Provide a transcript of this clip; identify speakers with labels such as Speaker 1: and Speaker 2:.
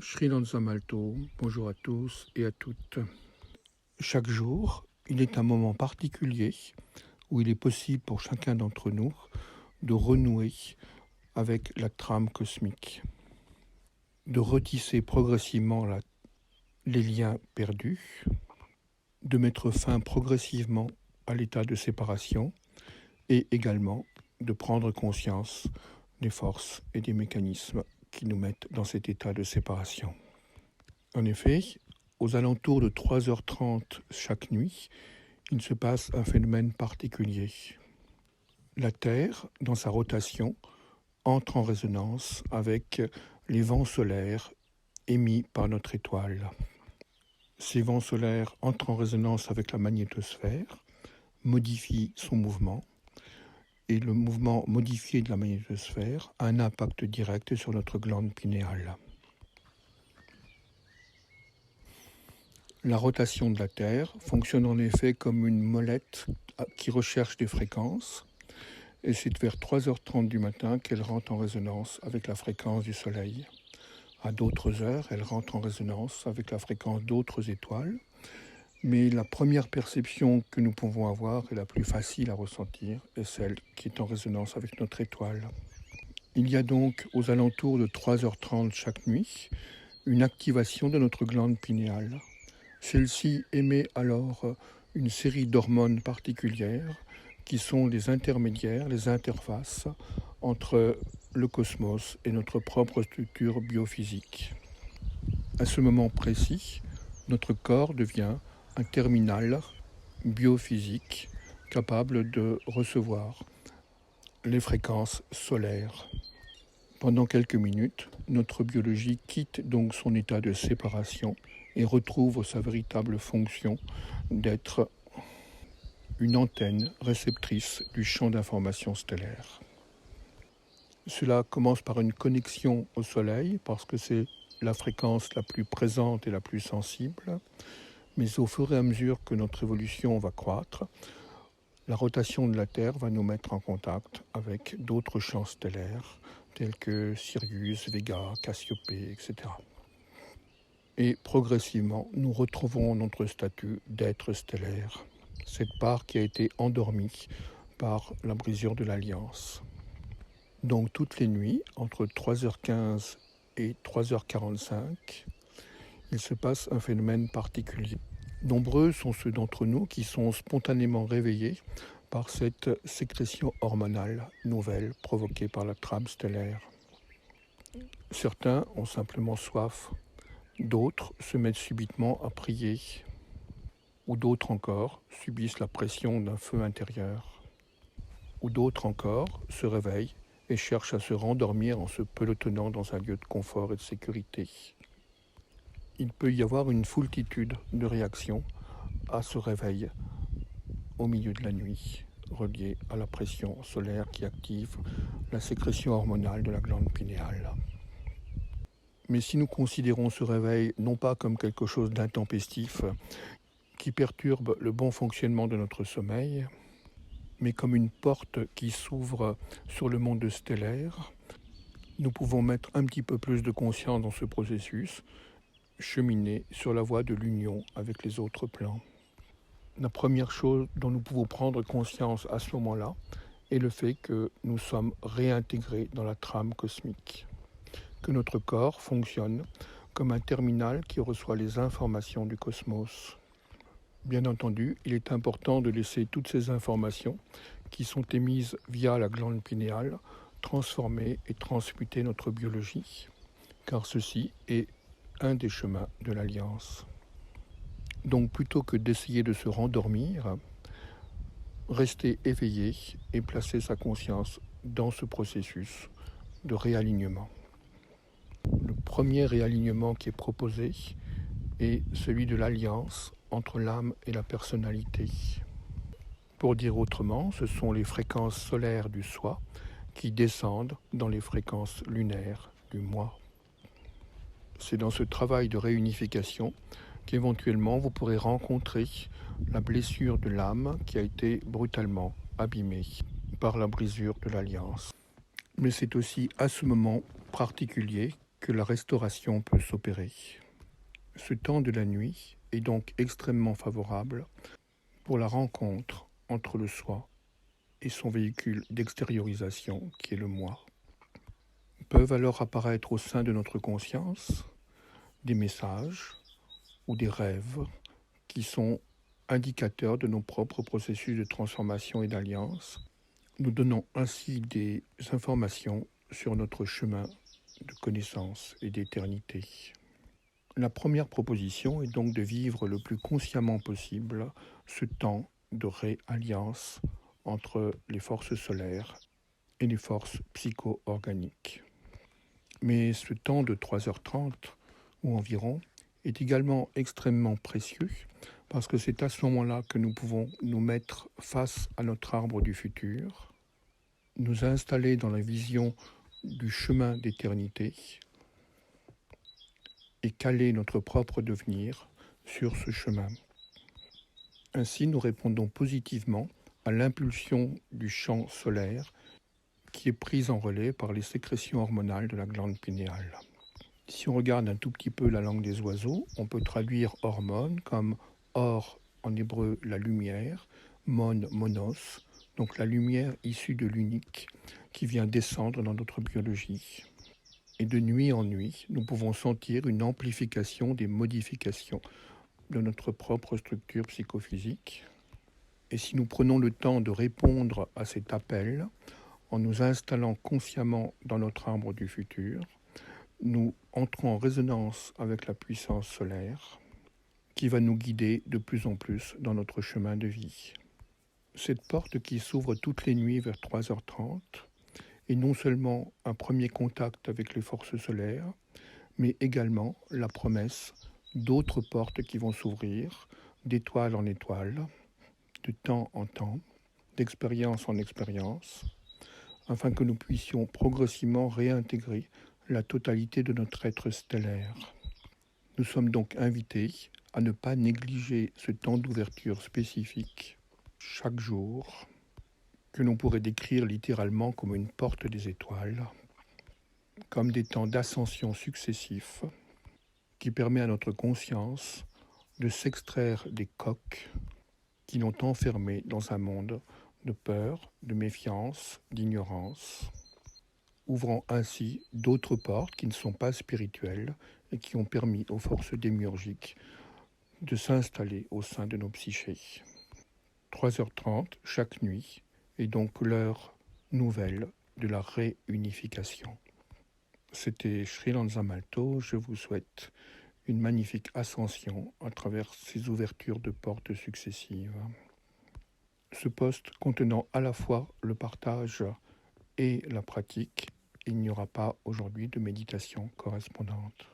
Speaker 1: Sri Malto, bonjour à tous et à toutes. Chaque jour, il est un moment particulier où il est possible pour chacun d'entre nous de renouer avec la trame cosmique, de retisser progressivement les liens perdus, de mettre fin progressivement à l'état de séparation et également de prendre conscience des forces et des mécanismes qui nous mettent dans cet état de séparation. En effet, aux alentours de 3h30 chaque nuit, il se passe un phénomène particulier. La Terre, dans sa rotation, entre en résonance avec les vents solaires émis par notre étoile. Ces vents solaires entrent en résonance avec la magnétosphère, modifient son mouvement, et le mouvement modifié de la magnétosphère a un impact direct sur notre glande pinéale. La rotation de la Terre fonctionne en effet comme une molette qui recherche des fréquences, et c'est vers 3h30 du matin qu'elle rentre en résonance avec la fréquence du Soleil. À d'autres heures, elle rentre en résonance avec la fréquence d'autres étoiles, mais la première perception que nous pouvons avoir et la plus facile à ressentir est celle qui est en résonance avec notre étoile. Il y a donc aux alentours de 3h30 chaque nuit une activation de notre glande pinéale. Celle-ci émet alors une série d'hormones particulières qui sont les intermédiaires, les interfaces entre le cosmos et notre propre structure biophysique. À ce moment précis, notre corps devient un terminal biophysique capable de recevoir les fréquences solaires. Pendant quelques minutes, notre biologie quitte donc son état de séparation et retrouve sa véritable fonction d'être une antenne réceptrice du champ d'information stellaire. Cela commence par une connexion au Soleil, parce que c'est la fréquence la plus présente et la plus sensible, mais au fur et à mesure que notre évolution va croître, la rotation de la Terre va nous mettre en contact avec d'autres champs stellaires, tels que Sirius, Vega, Cassiopée, etc. Et progressivement, nous retrouvons notre statut d'être stellaire, cette part qui a été endormie par la brisure de l'Alliance. Donc toutes les nuits, entre 3h15 et 3h45, il se passe un phénomène particulier. Nombreux sont ceux d'entre nous qui sont spontanément réveillés par cette sécrétion hormonale nouvelle provoquée par la trame stellaire. Certains ont simplement soif, d'autres se mettent subitement à prier, ou d'autres encore subissent la pression d'un feu intérieur, ou d'autres encore se réveillent et cherchent à se rendormir en se pelotonnant dans un lieu de confort et de sécurité. Il peut y avoir une foultitude de réactions à ce réveil au milieu de la nuit, relié à la pression solaire qui active la sécrétion hormonale de la glande pinéale. Mais si nous considérons ce réveil non pas comme quelque chose d'intempestif qui perturbe le bon fonctionnement de notre sommeil, mais comme une porte qui s'ouvre sur le monde stellaire, nous pouvons mettre un petit peu plus de conscience dans ce processus, cheminer sur la voie de l'union avec les autres plans. La première chose dont nous pouvons prendre conscience à ce moment-là est le fait que nous sommes réintégrés dans la trame cosmique, que notre corps fonctionne comme un terminal qui reçoit les informations du cosmos. Bien entendu, il est important de laisser toutes ces informations qui sont émises via la glande pinéale transformer et transmuter notre biologie, car ceci est un des chemins de l'Alliance. Donc plutôt que d'essayer de se rendormir, rester éveillé et placer sa conscience dans ce processus de réalignement. Le premier réalignement qui est proposé est celui de l'alliance entre l'âme et la personnalité. Pour dire autrement, ce sont les fréquences solaires du soi qui descendent dans les fréquences lunaires du moi. C'est dans ce travail de réunification qu'éventuellement vous pourrez rencontrer la blessure de l'âme qui a été brutalement abîmée par la brisure de l'Alliance. Mais c'est aussi à ce moment particulier que la restauration peut s'opérer. Ce temps de la nuit est donc extrêmement favorable pour la rencontre entre le soi et son véhicule d'extériorisation qui est le moi. Peuvent alors apparaître au sein de notre conscience des messages ou des rêves qui sont indicateurs de nos propres processus de transformation et d'alliance, nous donnant ainsi des informations sur notre chemin de connaissance et d'éternité. La première proposition est donc de vivre le plus consciemment possible ce temps de réalliance entre les forces solaires et les forces psycho-organiques. Mais ce temps de 3h30 ou environ est également extrêmement précieux parce que c'est à ce moment-là que nous pouvons nous mettre face à notre arbre du futur, nous installer dans la vision du chemin d'éternité et caler notre propre devenir sur ce chemin. Ainsi, nous répondons positivement à l'impulsion du champ solaire qui est prise en relais par les sécrétions hormonales de la glande pinéale. Si on regarde un tout petit peu la langue des oiseaux, on peut traduire hormone comme or en hébreu la lumière, mon monos, donc la lumière issue de l'unique qui vient descendre dans notre biologie. Et de nuit en nuit, nous pouvons sentir une amplification des modifications de notre propre structure psychophysique. Et si nous prenons le temps de répondre à cet appel, en nous installant consciemment dans notre arbre du futur, nous entrons en résonance avec la puissance solaire qui va nous guider de plus en plus dans notre chemin de vie. Cette porte qui s'ouvre toutes les nuits vers 3h30 est non seulement un premier contact avec les forces solaires, mais également la promesse d'autres portes qui vont s'ouvrir, d'étoile en étoile, de temps en temps, d'expérience en expérience, afin que nous puissions progressivement réintégrer la totalité de notre être stellaire. Nous sommes donc invités à ne pas négliger ce temps d'ouverture spécifique chaque jour, que l'on pourrait décrire littéralement comme une porte des étoiles, comme des temps d'ascension successifs qui permet à notre conscience de s'extraire des coques qui l'ont enfermé dans un monde de peur, de méfiance, d'ignorance, ouvrant ainsi d'autres portes qui ne sont pas spirituelles et qui ont permis aux forces démiurgiques de s'installer au sein de nos psychés. 3h30 chaque nuit est donc l'heure nouvelle de la réunification. C'était Sri Malto, je vous souhaite une magnifique ascension à travers ces ouvertures de portes successives. Ce poste contenant à la fois le partage et la pratique, il n'y aura pas aujourd'hui de méditation correspondante.